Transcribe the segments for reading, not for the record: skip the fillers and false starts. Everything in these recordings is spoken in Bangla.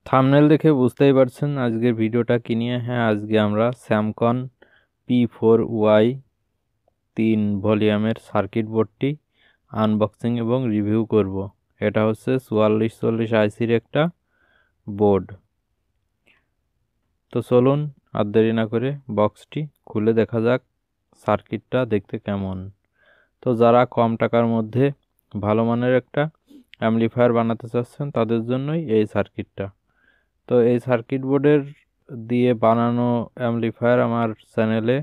থাম্বনেল দেখে বুঝতেই পারছেন আজকের ভিডিওটা কি নিয়ে। হ্যাঁ, আজকে আমরা স্যামকন P4Y 3 ভলিউমের সার্কিট বোর্ডটি আনবক্সিং এবং রিভিউ করব। এটা হচ্ছে 4440 আইসির একটা বোর্ড। তো চলুন আর দেরি না করে বক্সটি খুলে দেখা যাক সার্কিটটা দেখতে কেমন। তো যারা কম টাকার মধ্যে ভালো মানের একটা অ্যাম্পলিফায়ার বানাতে চাচ্ছেন তাদের জন্যই এই সার্কিটটা। তো এই সার্কিট বোর্ডের দিয়ে বানানো অ্যাম্পলিফায়ার আমার চ্যানেলে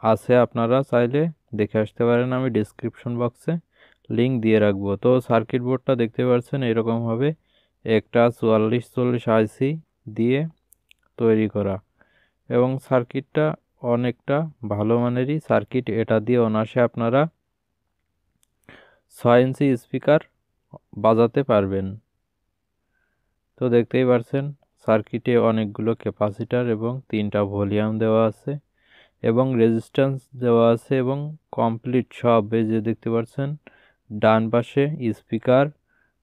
আছে, আপনারা চাইলে দেখে আসতে পারেন। আমি ডেসক্রিপশন বক্সে লিংক দিয়ে রাখবো। তো সার্কিট বোর্ডটা দেখতে পাচ্ছেন এরকমভাবে একটা 4440 আইসি দিয়ে তৈরি করা, এবং সার্কিটটা অনেকটা ভালো মানেরই সার্কিট। এটা দিয়ে অনায়াসে আপনারা 6 ইঞ্চি স্পিকার বাজাতে পারবেন। তো দেখতেই পাচ্ছেন সার্কিটে অনেকগুলো ক্যাপাসিটার এবং 3টা ভলিউম দেওয়া আছে এবং রেজিস্ট্যান্স দেওয়া আছে, এবং কমপ্লিট সব এই যে দেখতে পাচ্ছেন ডান পাশে স্পিকার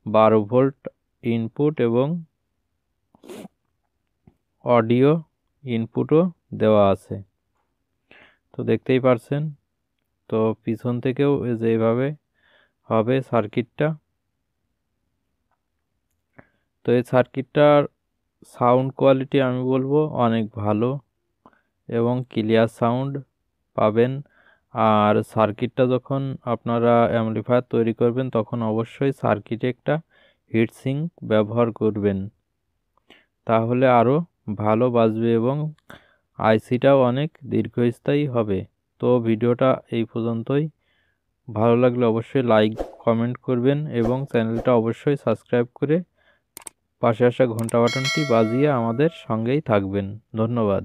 12 ভোল্ট ইনপুট এবং অডিও ইনপুটও দেওয়া আছে। তো দেখতেই পাচ্ছেন। তো পিছন থেকেও এই যে এইভাবে হবে সার্কিটটা। তো এই সার্কিটটার সাউন্ড কোয়ালিটি আমি বলবো অনেক ভালো এবং ক্লিয়ার সাউন্ড পাবেন। আর সার্কিটটা যখন আপনারা অ্যাম্পলিফায়ার তৈরি করবেন তখন অবশ্যই সার্কিটে একটা হিটসিঙ্ক ব্যবহার করবেন, তাহলে আরও ভালো বাজবে এবং আইসিটাও অনেক দীর্ঘস্থায়ী হবে। তো ভিডিওটা এই পর্যন্তই। ভালো লাগলে অবশ্যই লাইক কমেন্ট করবেন এবং চ্যানেলটা অবশ্যই সাবস্ক্রাইব করে পাশে আসা ঘন্টা বাটনটি বাজিয়ে আমাদের সঙ্গেই থাকবেন। ধন্যবাদ।